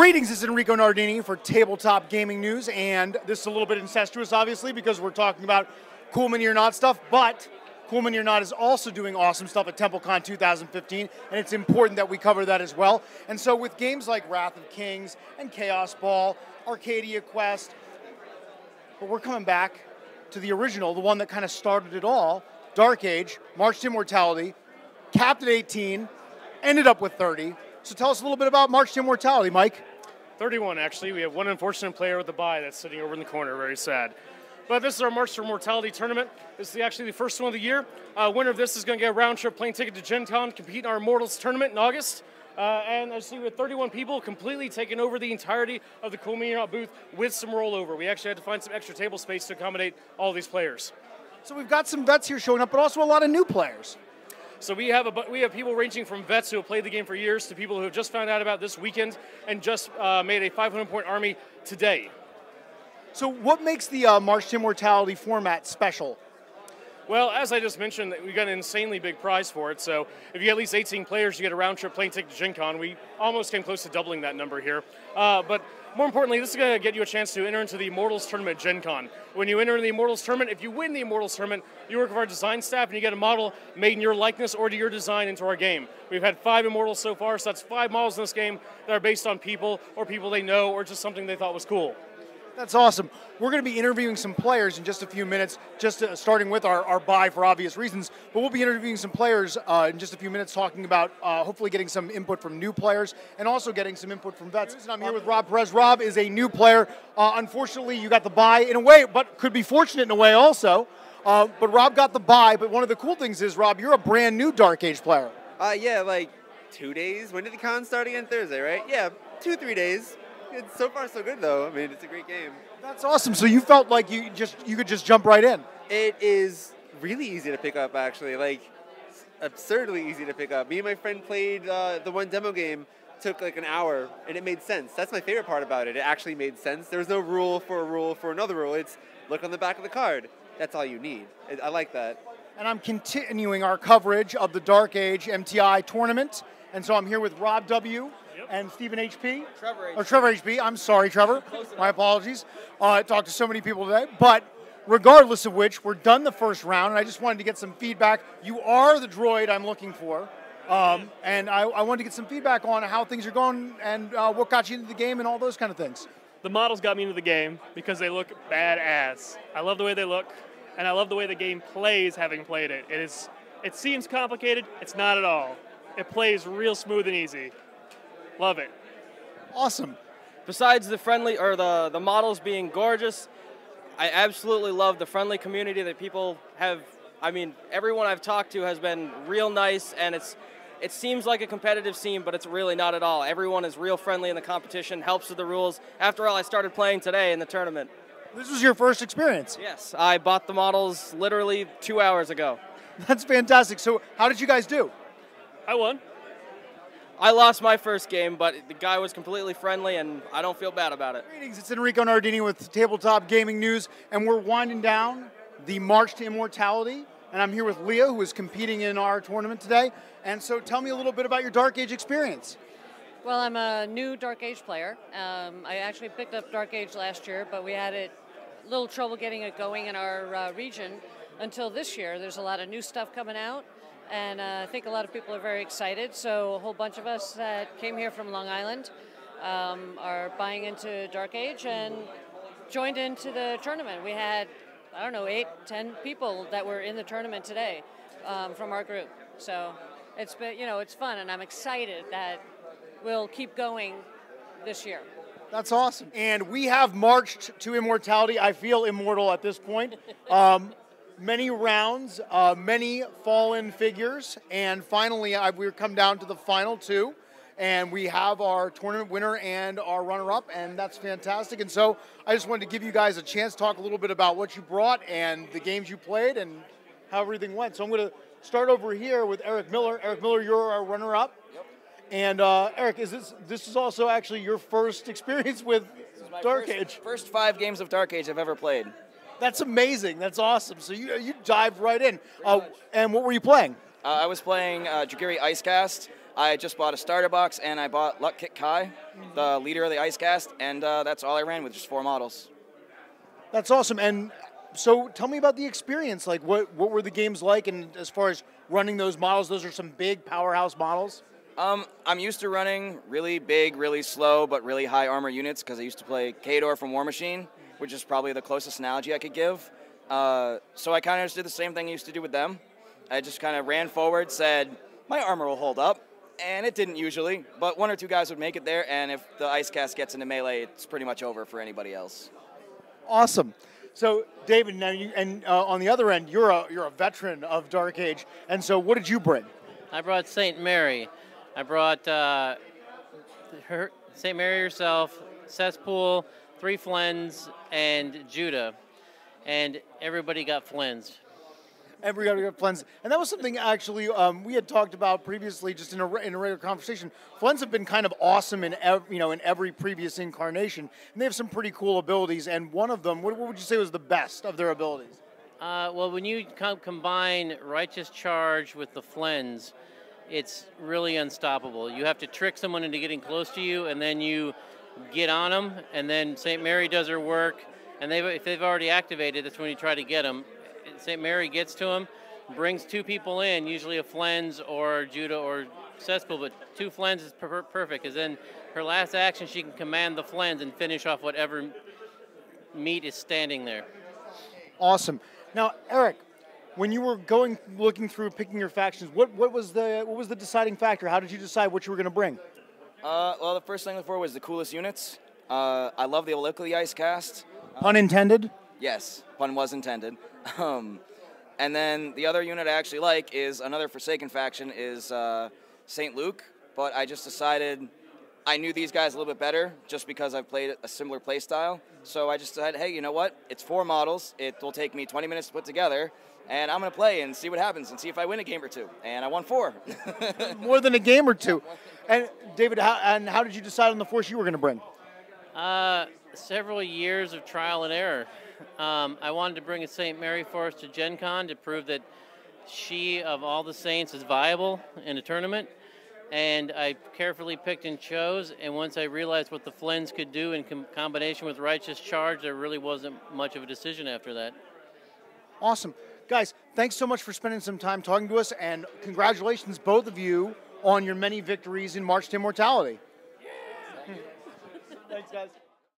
Greetings, this is Enrico Nardini for Tabletop Gaming News, and this is a little bit incestuous, obviously, because we're talking about Cool Mini or Not stuff, but Cool Mini or Not is also doing awesome stuff at TempleCon 2015, and it's important that we cover that as well. And so with games like Wrath of Kings and Chaos Ball, Arcadia Quest, but we're coming back to the original, the one that kind of started it all, Dark Age, March to Immortality, capped at 18, ended up with 30. So tell us a little bit about March to Immortality, Mike. 31, actually. We have one unfortunate player with a bye that's sitting over in the corner. Very sad. But this is our March to Immortality tournament. This is actually the first one of the year. Winner of this is going to get a round-trip plane ticket to Gen Con, compete in our Immortals tournament in August. And I see we have 31 people completely taking over the entirety of the Cool Mini booth with some rollover. We actually had to find some extra table space to accommodate all these players. So we've got some vets here showing up, but also a lot of new players. So we have people ranging from vets who have played the game for years to people who have just found out about this weekend and just made a 500-point army today. So what makes the March to Immortality format special? Well, as I just mentioned, we got an insanely big prize for it. So if you get at least 18 players, you get a round-trip plane ticket to Gen Con. We almost came close to doubling that number here. But more importantly, this is going to get you a chance to enter into the Immortals tournament at Gen Con. When you enter in the Immortals tournament, if you win the Immortals tournament, you work with our design staff and you get a model made in your likeness or to your design into our game. We've had 5 Immortals so far, so that's 5 models in this game that are based on people or people they know or just something they thought was cool. That's awesome. We're going to be interviewing some players in just a few minutes, starting with our bye for obvious reasons, but we'll be interviewing some players in just a few minutes talking about hopefully getting some input from new players and also getting some input from vets. And I'm here with Rob Perez. Rob is a new player. Unfortunately, you got the bye in a way, but could be fortunate in a way also. But Rob got the bye, but one of the cool things is, Rob, you're a brand new Dark Age player. Yeah, like 2 days. When did the con start again? Thursday, right? Yeah, 2-3 days. It's so far so good though. I mean, it's a great game. That's awesome. So you felt like you could just jump right in. It is really easy to pick up, actually. Like, absurdly easy to pick up. Me and my friend played the one demo game. Took like an hour, and it made sense. That's my favorite part about it. It actually made sense. There was no rule for another rule. It's look on the back of the card. That's all you need. I like that. And I'm continuing our coverage of the Dark Age MTI tournament. And so I'm here with Rob W. and Stephen HB. Trevor HB. I'm sorry, Trevor. My apologies. I talked to so many people today. But regardless of which, we're done the first round, and I just wanted to get some feedback. You are the droid I'm looking for. And I wanted to get some feedback on how things are going and what got you into the game and all those kind of things. The models got me into the game because they look badass. I love the way they look, and I love the way the game plays having played it. It seems complicated. It's not at all. It plays real smooth and easy. Love it. Awesome. Besides the friendly or the models being gorgeous, I absolutely love the friendly community that people have. I mean, everyone I've talked to has been real nice, and it seems like a competitive scene, but it's really not at all. Everyone is real friendly in the competition, helps with the rules. After all, I started playing today in the tournament. This was your first experience? Yes, I bought the models literally 2 hours ago. That's fantastic. So how did you guys do? I won. I lost my first game, but the guy was completely friendly, and I don't feel bad about it. Greetings, it's Enrico Nardini with Tabletop Gaming News, and we're winding down the March to Immortality, and I'm here with Leah, who is competing in our tournament today. And so tell me a little bit about your Dark Age experience. Well, I'm a new Dark Age player. I actually picked up Dark Age last year, but we had a little trouble getting it going in our region until this year. There's a lot of new stuff coming out. And I think a lot of people are very excited. So a whole bunch of us that came here from Long Island are buying into Dark Age and joined into the tournament. We had, I don't know, 8-10 people that were in the tournament today from our group. So it's been, it's fun, and I'm excited that we'll keep going this year. That's awesome. And we have marched to Immortality. I feel immortal at this point. Many rounds, many fallen figures, and finally we've come down to the final 2, and we have our tournament winner and our runner-up, and that's fantastic. And so I just wanted to give you guys a chance to talk a little bit about what you brought and the games you played and how everything went. So I'm going to start over here with Eric Miller. Eric Miller, you're our runner-up. Yep. And Eric, this is also actually your first experience with Dark Age? First 5 games of Dark Age I've ever played. That's amazing. That's awesome. So you dived right in. And what were you playing? I was playing Dragiri Icecast. I just bought a starter box, and I bought Luck Kick Kai, the leader of the Ice Cast, and that's all I ran with, just 4 models. That's awesome. And so tell me about the experience. Like, what were the games like? And as far as running those models, those are some big powerhouse models. I'm used to running really big, really slow, but really high armor units because I used to play Kador from War Machine, which is probably the closest analogy I could give. So I kind of just did the same thing I used to do with them. I just kind of ran forward, said, my armor will hold up, and it didn't usually, but 1 or 2 guys would make it there, and if the Ice Cast gets into melee, it's pretty much over for anybody else. Awesome. So, David, now on the other end, you're a veteran of Dark Age, and so what did you bring? I brought St. Mary. I brought St. Mary herself, Cesspool, 3 Flens, and Judah. And everybody got Flens. Everybody got Flens. And that was something actually we had talked about previously just in a regular conversation. Flens have been kind of awesome in every previous incarnation. And they have some pretty cool abilities. And one of them, what would you say was the best of their abilities? Well, when you combine Righteous Charge with the Flens, it's really unstoppable. You have to trick someone into getting close to you, and then you get on them, and then St. Mary does her work, and if they've already activated, that's when you try to get them. St. Mary gets to them, brings 2 people in, usually a Flens or Judah or Cesspool, but 2 Flens is perfect, because then her last action, she can command the Flens and finish off whatever meat is standing there. Awesome. Now, Eric, when you were looking through, picking your factions, what was the deciding factor? How did you decide what you were going to bring? Well, the first thing I looked for was the coolest units. I love the look of the Ice Cast. Pun intended? Yes, pun was intended. And then the other unit I actually like is another Forsaken faction is St. Luke, but I just decided I knew these guys a little bit better just because I've played a similar play style. So I just decided, hey, you know what? It's 4 models. It will take me 20 minutes to put together. And I'm going to play and see what happens and see if I win a game or 2. And I won 4. More than a game or 2. And David, how did you decide on the force you were going to bring? Several years of trial and error. I wanted to bring a St. Mary force to Gen Con to prove that she, of all the saints, is viable in a tournament. And I carefully picked and chose, and once I realized what the Flens could do in combination with Righteous Charge, there really wasn't much of a decision after that. Awesome. Guys, thanks so much for spending some time talking to us, and congratulations, both of you, on your many victories in March to Immortality. Thanks, guys.